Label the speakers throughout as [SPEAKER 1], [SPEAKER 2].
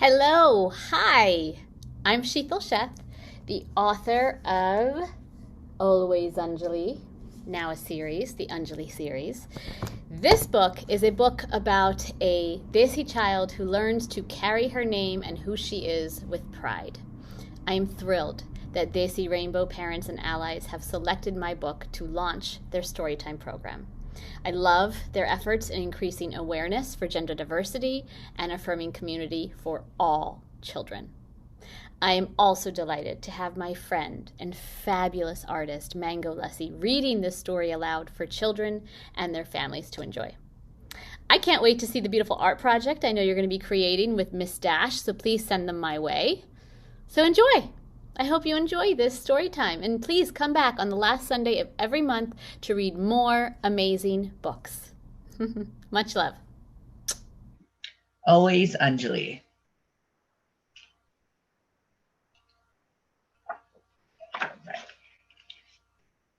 [SPEAKER 1] Hello, hi. I'm Sheetal Sheth, the author of Always Anjali, now a series, the Anjali series. This book is a book about a Desi child who learns to carry her name and who she is with pride. I am thrilled that Desi Rainbow parents and allies have selected my book to launch their Storytime program. I love their efforts in increasing awareness for gender diversity and affirming community for all children. I am also delighted to have my friend and fabulous artist, Mango Lessie, reading this story aloud for children and their families to enjoy. I can't wait to see the beautiful art project I know you're going to be creating with Miss Dash, so please send them my way. So enjoy! I hope you enjoy this story time, and please come back on the last Sunday of every month to read more amazing books. Much love.
[SPEAKER 2] Always Anjali.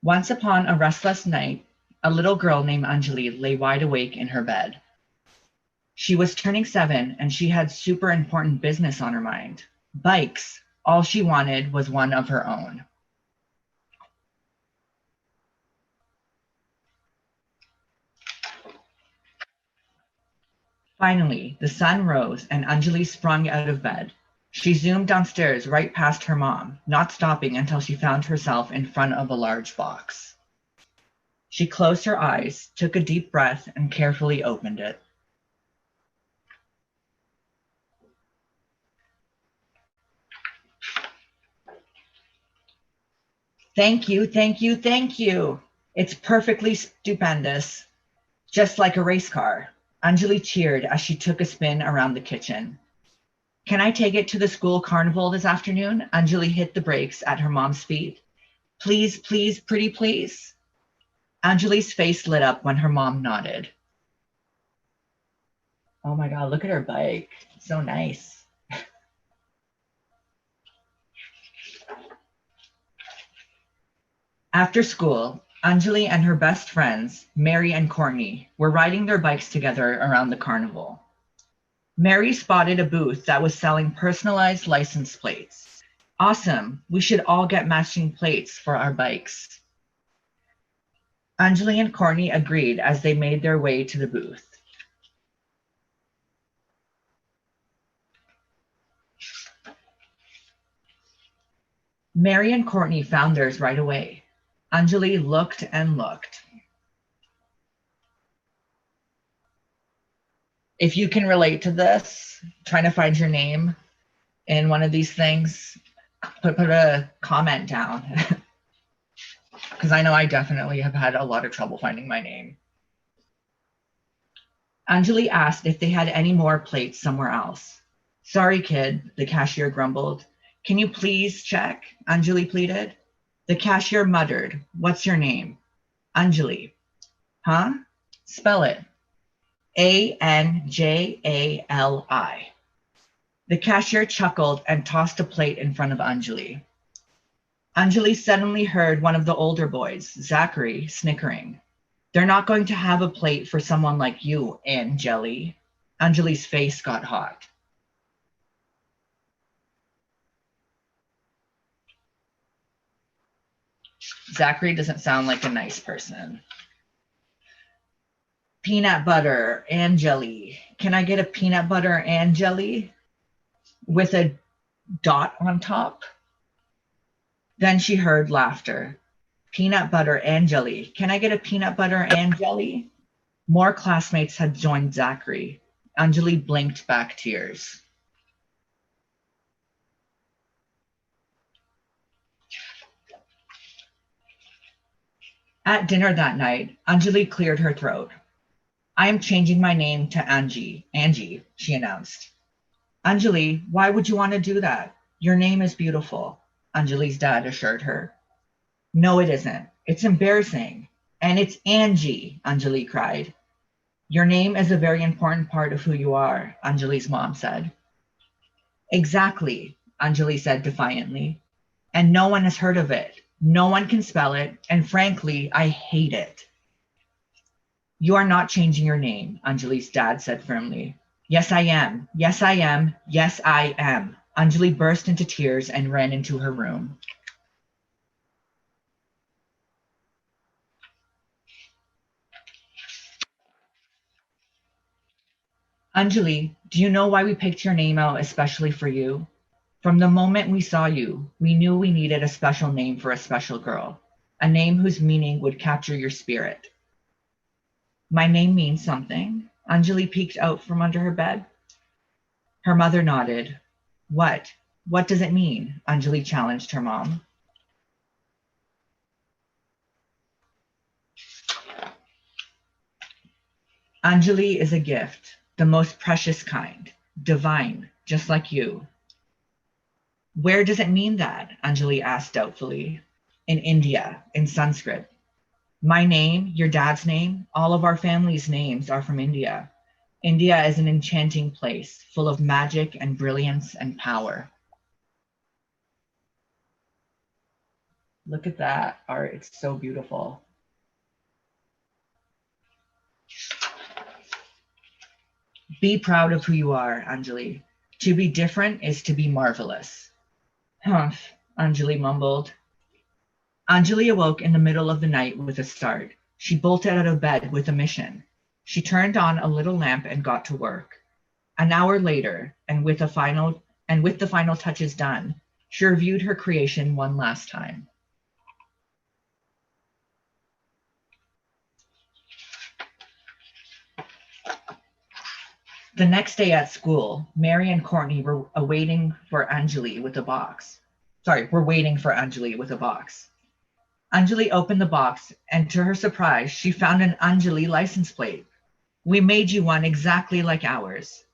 [SPEAKER 2] Once upon a restless night, a little girl named Anjali lay wide awake in her bed. She was turning 7 and she had super important business on her mind. Bikes. All she wanted was one of her own. Finally, the sun rose and Anjali sprung out of bed. She zoomed downstairs right past her mom, not stopping until she found herself in front of a large box. She closed her eyes, took a deep breath, and carefully opened it. Thank you, thank you, thank you. It's perfectly stupendous, just like a race car. Anjali cheered as she took a spin around the kitchen. Can I take it to the school carnival this afternoon? Anjali hit the brakes at her mom's feet. Please, please, pretty please. Anjali's face lit up when her mom nodded. Oh my God, look at her bike. So nice. After school, Anjali and her best friends, Mary and Courtney, were riding their bikes together around the carnival. Mary spotted a booth that was selling personalized license plates. Awesome, we should all get matching plates for our bikes. Anjali and Courtney agreed as they made their way to the booth. Mary and Courtney found theirs right away. Anjali looked and looked. If you can relate to this, trying to find your name in one of these things, put a comment down. Because I know I definitely have had a lot of trouble finding my name. Anjali asked if they had any more plates somewhere else. Sorry, kid, the cashier grumbled. Can you please check? Anjali pleaded. The cashier muttered, what's your name? Anjali. Huh? Spell it. Anjali. The cashier chuckled and tossed a plate in front of Anjali. Anjali suddenly heard one of the older boys, Zachary, snickering. They're not going to have a plate for someone like you, Anjali. Anjali's face got hot. Zachary doesn't sound like a nice person. Peanut butter and jelly. Can I get a peanut butter and jelly with a dot on top? Then she heard laughter. Peanut butter and jelly. Can I get a peanut butter and jelly? More classmates had joined Zachary. Anjali blinked back tears. At dinner that night, Anjali cleared her throat. I am changing my name to Angie, she announced. Anjali, why would you want to do that? Your name is beautiful, Anjali's dad assured her. No, it isn't. It's embarrassing. And it's Angie, Anjali cried. Your name is a very important part of who you are, Anjali's mom said. Exactly, Anjali said defiantly. And no one has heard of it. No one can spell it. And frankly, I hate it. You are not changing your name, Anjali's dad said firmly. Yes, I am. Yes, I am. Yes, I am. Anjali burst into tears and ran into her room. Anjali, do you know why we picked your name out especially for you? From the moment we saw you, we knew we needed a special name for a special girl, a name whose meaning would capture your spirit. My name means something. Anjali peeked out from under her bed. Her mother nodded. What? What does it mean? Anjali challenged her mom. Anjali is a gift, the most precious kind, divine, just like you. Where does it mean that? Anjali asked doubtfully. In India, in Sanskrit. My name, your dad's name, all of our family's names are from India. India is an enchanting place, full of magic and brilliance and power. Look at that art, it's so beautiful. Be proud of who you are, Anjali. To be different is to be marvelous. Humph, Anjali mumbled. Anjali awoke in the middle of the night with a start. She bolted out of bed with a mission. She turned on a little lamp and got to work. An hour later, and with the final touches done, she reviewed her creation one last time. The next day at school, Mary and Courtney were waiting for Anjali with a box. Anjali opened the box, and to her surprise, she found an Anjali license plate. We made you one exactly like ours.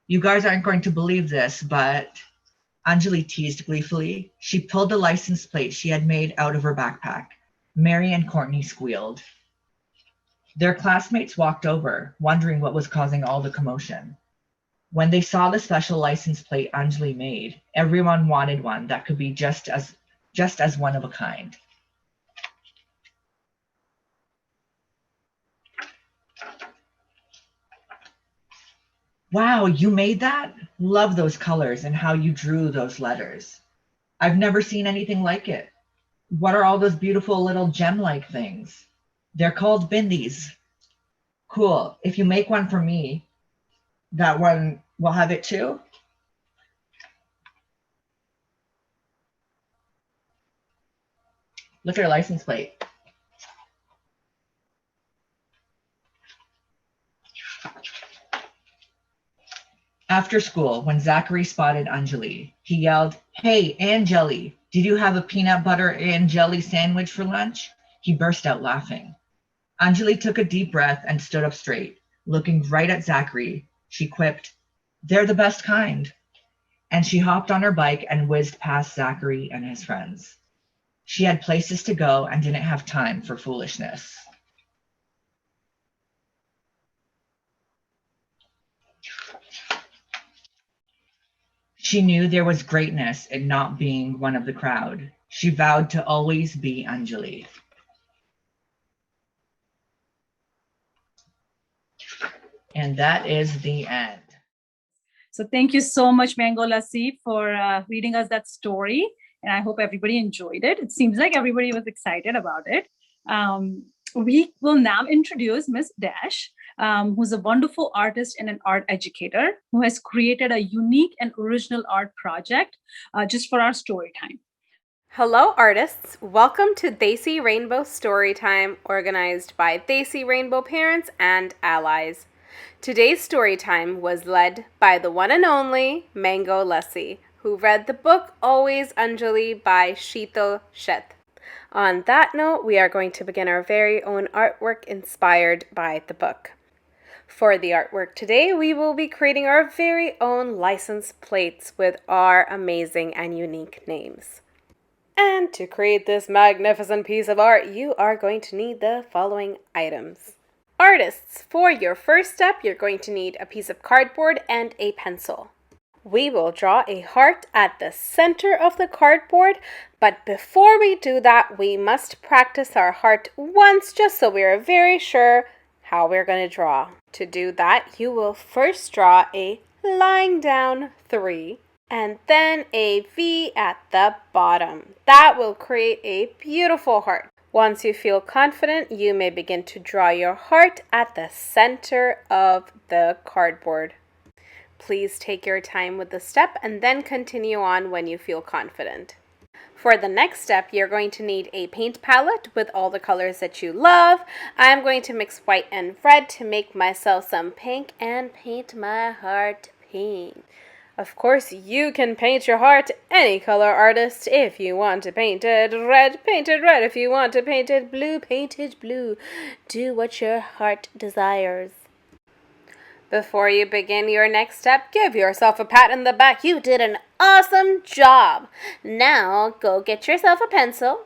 [SPEAKER 2] You guys aren't going to believe this, but Anjali teased gleefully. She pulled the license plate she had made out of her backpack. Mary and Courtney squealed. Their classmates walked over, wondering what was causing all the commotion. When they saw the special license plate Anjali made, everyone wanted one that could be just as one of a kind. Wow, you made that? Love those colors and how you drew those letters. I've never seen anything like it. What are all those beautiful little gem-like things? They're called bindis. Cool. If you make one for me, that one will have it too? Look at her license plate. After school, when Zachary spotted Anjali, he yelled, "Hey, Anjali, did you have a peanut butter and jelly sandwich for lunch?" He burst out laughing. Anjali took a deep breath and stood up straight. Looking right at Zachary, she quipped, "They're the best kind." And she hopped on her bike and whizzed past Zachary and his friends. She had places to go and didn't have time for foolishness. She knew there was greatness in not being one of the crowd. She vowed to always be Anjali. And that is the end.
[SPEAKER 3] So thank you so much, Mango Lassi, for reading us that story. And I hope everybody enjoyed it. It seems like everybody was excited about it. We will now introduce Miss Dash, who's a wonderful artist and an art educator who has created a unique and original art project just for our story time.
[SPEAKER 4] Hello, artists. Welcome to Desi Rainbow Storytime, organized by Desi Rainbow parents and allies. Today's storytime was led by the one and only Mango Lassi, who read the book Always Anjali by Sheetal Sheth. On that note, we are going to begin our very own artwork inspired by the book. For the artwork today, we will be creating our very own license plates with our amazing and unique names. And to create this magnificent piece of art, you are going to need the following items. Artists, for your first step, you're going to need a piece of cardboard and a pencil. We will draw a heart at the center of the cardboard, but before we do that, we must practice our heart once just so we are very sure how we're going to draw. To do that, you will first draw a lying down 3 and then a V at the bottom. That will create a beautiful heart. Once you feel confident, you may begin to draw your heart at the center of the cardboard. Please take your time with the step and then continue on when you feel confident. For the next step, you're going to need a paint palette with all the colors that you love. I'm going to mix white and red to make myself some pink and paint my heart pink. Of course, you can paint your heart any color, artist. If you want to paint it red, paint it red. If you want to paint it blue, paint it blue. Do what your heart desires. Before you begin your next step, give yourself a pat in the back. You did an awesome job. Now, go get yourself a pencil,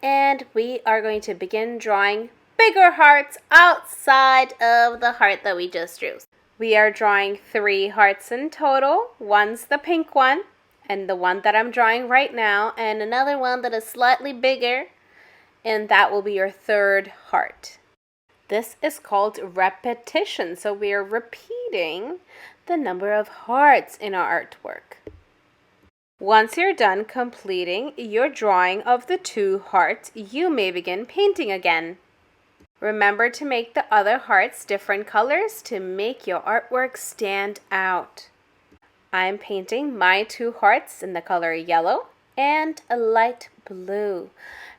[SPEAKER 4] and we are going to begin drawing bigger hearts outside of the heart that we just drew. We are drawing 3 hearts in total. One's the pink one, and the one that I'm drawing right now, and another one that is slightly bigger, and that will be your 3rd heart. This is called repetition, so we are repeating the number of hearts in our artwork. Once you're done completing your drawing of the 2 hearts, you may begin painting again. Remember to make the other hearts different colors to make your artwork stand out. I'm painting my 2 hearts in the color yellow and a light blue.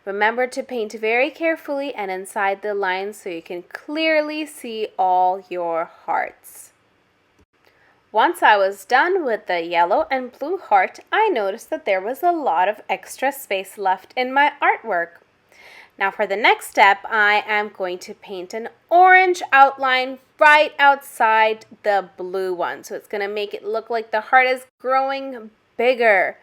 [SPEAKER 4] Remember to paint very carefully and inside the lines so you can clearly see all your hearts. Once I was done with the yellow and blue heart, I noticed that there was a lot of extra space left in my artwork. Now for the next step, I am going to paint an orange outline right outside the blue one. So it's going to make it look like the heart is growing bigger.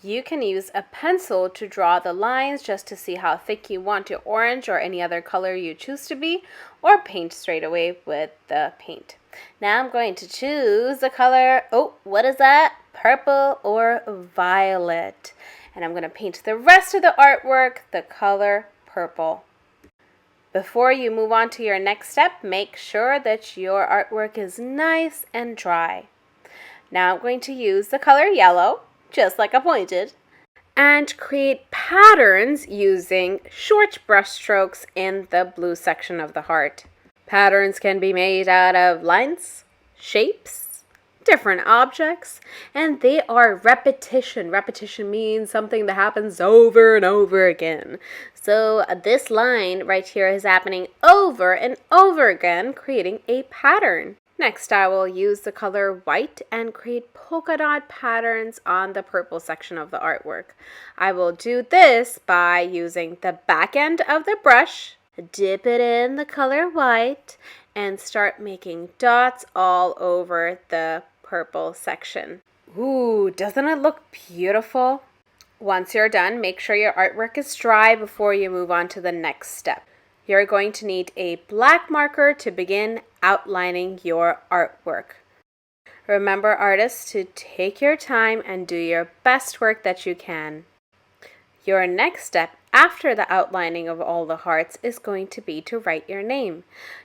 [SPEAKER 4] You can use a pencil to draw the lines just to see how thick you want your orange or any other color you choose to be, or paint straight away with the paint. Now I'm going to choose the color, what is that? Purple or violet. And I'm going to paint the rest of the artwork the color purple. Before you move on to your next step, make sure that your artwork is nice and dry. Now I'm going to use the color yellow, just like I pointed, and create patterns using short brush strokes in the blue section of the heart. Patterns can be made out of lines, shapes, different objects, and they are repetition. Repetition means something that happens over and over again. So this line right here is happening over and over again, creating a pattern. Next, I will use the color white and create polka dot patterns on the purple section of the artwork. I will do this by using the back end of the brush, dip it in the color white, and start making dots all over the purple section. Ooh, doesn't it look beautiful? Once you're done, make sure your artwork is dry before you move on to the next step. You're going to need a black marker to begin outlining your artwork. Remember, artists, to take your time and do your best work that you can. Your next step after the outlining of all the hearts is going to be to write your name.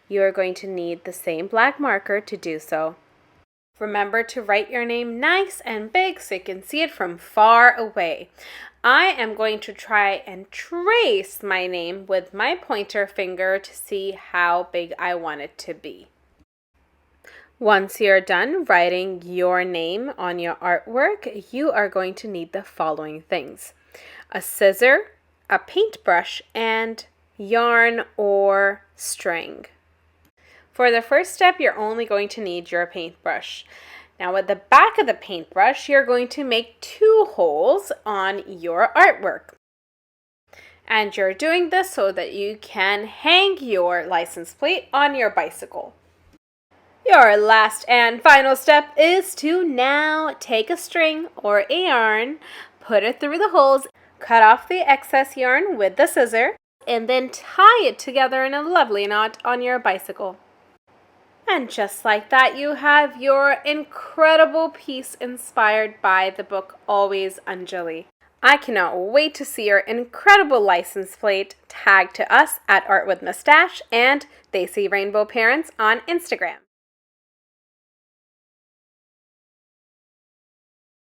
[SPEAKER 4] You are going to need the same black marker to do so. Remember to write your name nice and big so you can see it from far away. I am going to try and trace my name with my pointer finger to see how big I want it to be. Once you're done writing your name on your artwork, you are going to need the following things: a scissor, a paintbrush, and yarn or string. For the first step, you're only going to need your paintbrush. Now with the back of the paintbrush, you're going to make 2 holes on your artwork. And you're doing this so that you can hang your license plate on your bicycle. Your last and final step is to now take a string or a yarn, put it through the holes, cut off the excess yarn with the scissor, and then tie it together in a lovely knot on your bicycle. And just like that, you have your incredible piece inspired by the book Always Anjali. I cannot wait to see your incredible license plate tagged to us at Art with Mustache and They See Rainbow Parents on Instagram.